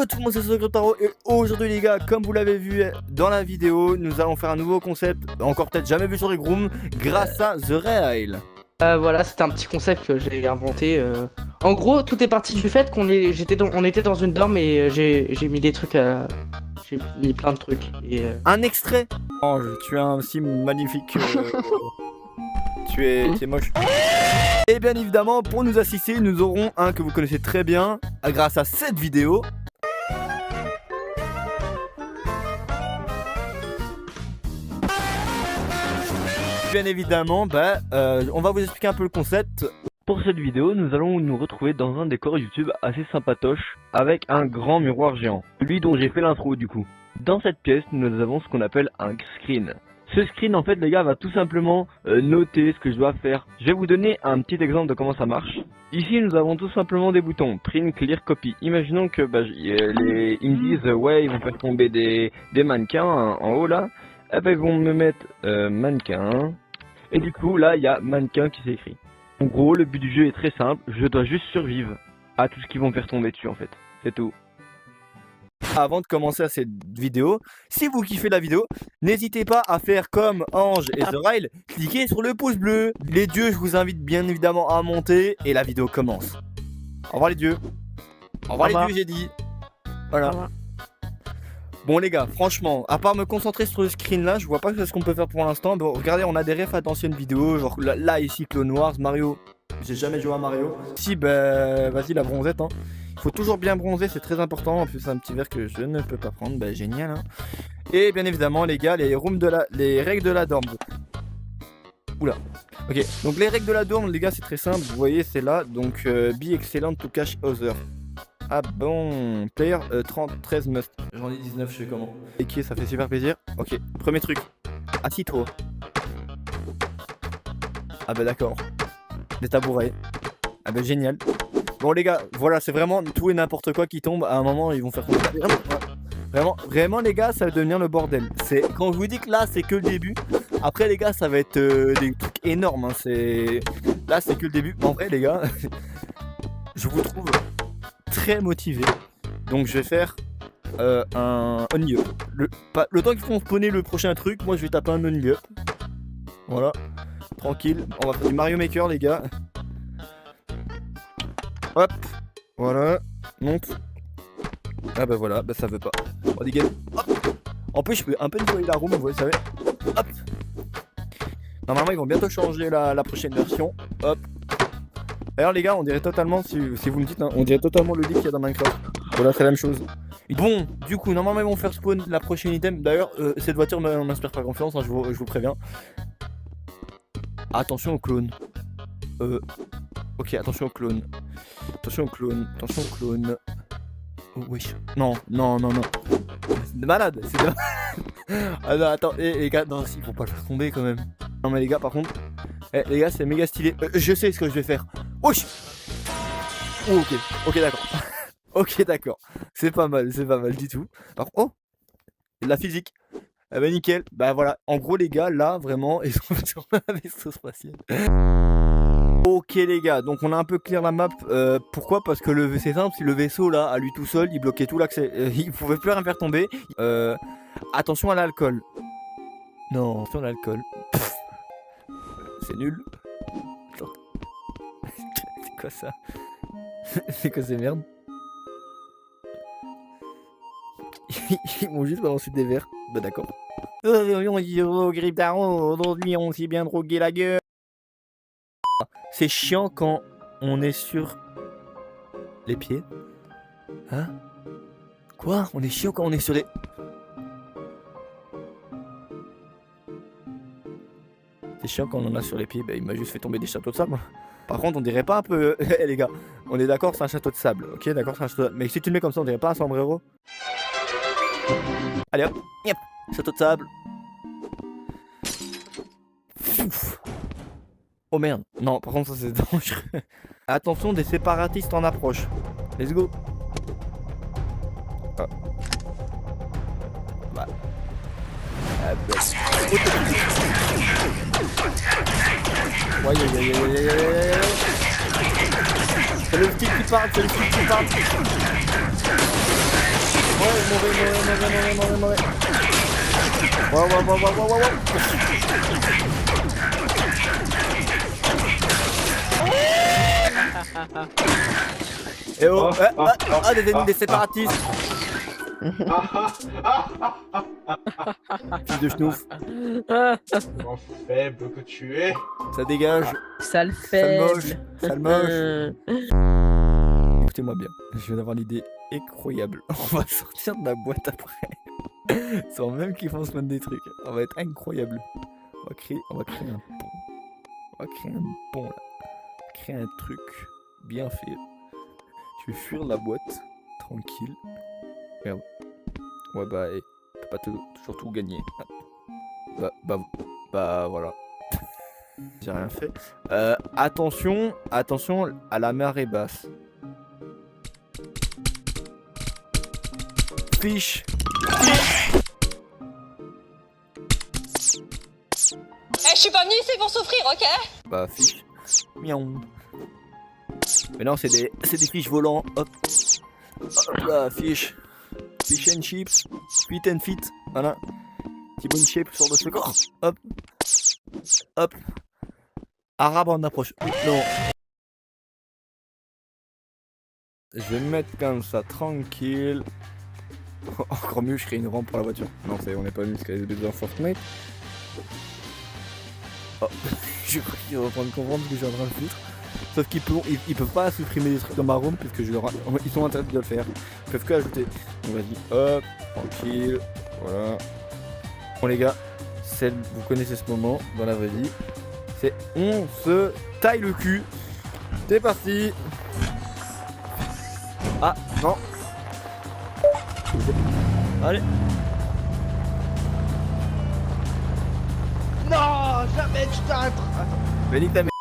Yo tout le monde, c'est Secretaro et aujourd'hui les gars, comme vous l'avez vu dans la vidéo, nous allons faire un nouveau concept, encore peut-être jamais vu sur les grooms, grâce à The Rail. Voilà, c'était un petit concept que j'ai inventé. En gros, tout est parti du fait qu'on était dans une dorme et j'ai mis des trucs j'ai mis plein de trucs. Un extrait. Ange, tu as un sim magnifique. Tu es moche. Et bien évidemment, pour nous assister, nous aurons un que vous connaissez très bien, grâce à cette vidéo. Bien évidemment, on va vous expliquer un peu le concept. Pour cette vidéo, nous allons nous retrouver dans un décor YouTube assez sympatoche, avec un grand miroir géant, celui dont j'ai fait l'intro du coup. Dans cette pièce, nous avons ce qu'on appelle un screen. Ce screen, en fait, les gars, va tout simplement noter ce que je dois faire. Je vais vous donner un petit exemple de comment ça marche. Ici, nous avons tout simplement des boutons print, clear, copy. Imaginons que ils me disent ouais, ils vont faire tomber des mannequins en haut là. Eh ben, ils vont me mettre mannequin. Et du coup, là, il y a mannequin qui s'écrit. En gros, le but du jeu est très simple. Je dois juste survivre à tout ce qu'ils vont faire tomber dessus, en fait. C'est tout. Avant de commencer cette vidéo, si vous kiffez la vidéo, n'hésitez pas à faire comme Ange et The Rail, cliquez sur le pouce bleu. Les dieux, je vous invite bien évidemment à monter et la vidéo commence. Au revoir les dieux. Au revoir les dieux, j'ai dit. Voilà. Bon les gars, franchement, à part me concentrer sur le screen là, je vois pas ce qu'on peut faire pour l'instant. Bon, regardez, on a des refs à d'anciennes vidéos, genre là ici Clone Wars, Mario. J'ai jamais joué à Mario. Si, vas-y la bronzette hein. Il faut toujours bien bronzer, c'est très important. En plus, c'est un petit verre que je ne peux pas prendre. Génial. Hein. Et bien évidemment, les gars, les règles de la dorm. Oula. Ok, donc les règles de la dorm, les gars, c'est très simple. Vous voyez, c'est là. Donc, be excellent to catch other. Ah bon, player 13 must. J'en ai 19, je sais comment. Ok, ça fait super plaisir. Ok, premier truc. Assis-toi. Ah d'accord. Des tabourets. Ah génial. Bon les gars, voilà, c'est vraiment tout et n'importe quoi qui tombe. À un moment, ils vont faire tomber. Vraiment les gars, ça va devenir le bordel. C'est quand je vous dis que là, c'est que le début. Après les gars, ça va être des trucs énormes. Hein. Là, c'est que le début. En vrai les gars, je vous trouve très motivé. Donc je vais faire un only up. Le temps qu'ils font spawner le prochain truc, moi je vais taper un only up. Voilà, tranquille. On va faire du Mario Maker les gars. Hop, voilà, monte. Ah voilà, ça veut pas. On dit game. Hop. En plus je peux un peu nettoyer la room, vous savez. Hop. Normalement ils vont bientôt changer la prochaine version. Hop. D'ailleurs les gars, on dirait totalement, si vous me dites, hein, on dirait totalement le lit qu'il y a dans Minecraft. Voilà, c'est la même chose. Bon, du coup, normalement ils vont faire spawn la prochaine item. D'ailleurs, cette voiture m'inspire pas confiance, hein, je vous préviens. Attention au clone. Ok, attention au clone. Attention au clone. Attention au clone. Oh, wesh. Non. C'est de malade. C'est de... Ah non, attends, les gars, non, il faut pas le faire tomber quand même. Non mais les gars, par contre, les gars, c'est méga stylé. Je sais ce que je vais faire. Wesh. Oh, ok, d'accord. Ok, d'accord. C'est pas mal du tout. Par contre, de la physique. Ah bah nickel. Bah voilà. En gros les gars, là, vraiment, ils sont sur un vaisseau spatial. Ok les gars, donc on a un peu clear la map. Pourquoi? Parce que c'est simple, si le vaisseau là, à lui tout seul, il bloquait tout l'accès. Il pouvait plus rien faire tomber. Attention à l'alcool. Non, attention à l'alcool. C'est nul. C'est quoi ça? C'est quoi ces merdes? Ils m'ont juste balancé des verres. Bah d'accord. Aujourd'hui on s'est bien drogué la gueule. C'est chiant quand on est sur les pieds. Hein? Quoi? On est chiant quand on est sur les... C'est chiant quand on en a sur les pieds. Bah il m'a juste fait tomber des châteaux de sable. Par contre on dirait pas un peu... les gars, on est d'accord, c'est un château de sable. Ok, d'accord, c'est un château de sable. Mais si tu le mets comme ça, on dirait pas un sombrero. Allez hop, yep, château de sable. Ouf. Oh merde, non, par contre ça c'est dangereux. Attention, des séparatistes en approche. Let's go. Ah. Bah. C'est le petit qui parle, mauvais. Ouais. Et oh, des séparatistes. Fils de schnouf. Comment faible que tu es. Ça dégage. Sale Sale moche. faible. Sale moche. Écoutez-moi bien, je viens d'avoir l'idée incroyable. On va sortir de la boîte après. Sans même qu'ils font se mettre des trucs. Ça va être incroyable. On va créer un pont. On va créer un pont là. Créer un truc bien fait. Je vais fuir la boîte. Tranquille. Merde. Ouais bah, tu peux pas toujours tout gagner. Bah voilà. J'ai rien fait. Attention à la marée basse. Fiche. Je suis pas venue ici pour souffrir, ok? Bah fiche. Miaou. Mais non, c'est des fiches volants. Hop. Hop là, fiche. Fish and chips. Fit and fit. Voilà. Petit bonne shape sur le secours. Hop. Hop. Arabe en approche. Non. Je vais me mettre comme ça, tranquille. Encore mieux, je crée une rampe pour la voiture. Non, on n'est pas venu parce qu'elle est dans Fortnite. Oh, je crois qu'ils vont prendre comprendre ce que je suis en train de foutre. Sauf qu'ils peuvent pas supprimer des trucs dans ma room puisque ils sont interdits de le faire. Ils peuvent que ajouter. Donc vas-y, hop, tranquille, voilà. Bon les gars, vous connaissez ce moment dans la vraie vie. C'est on se taille le cul. C'est parti. Ah non. Allez. Non, jamais tu t'arrêtes. Mais nique ta mère.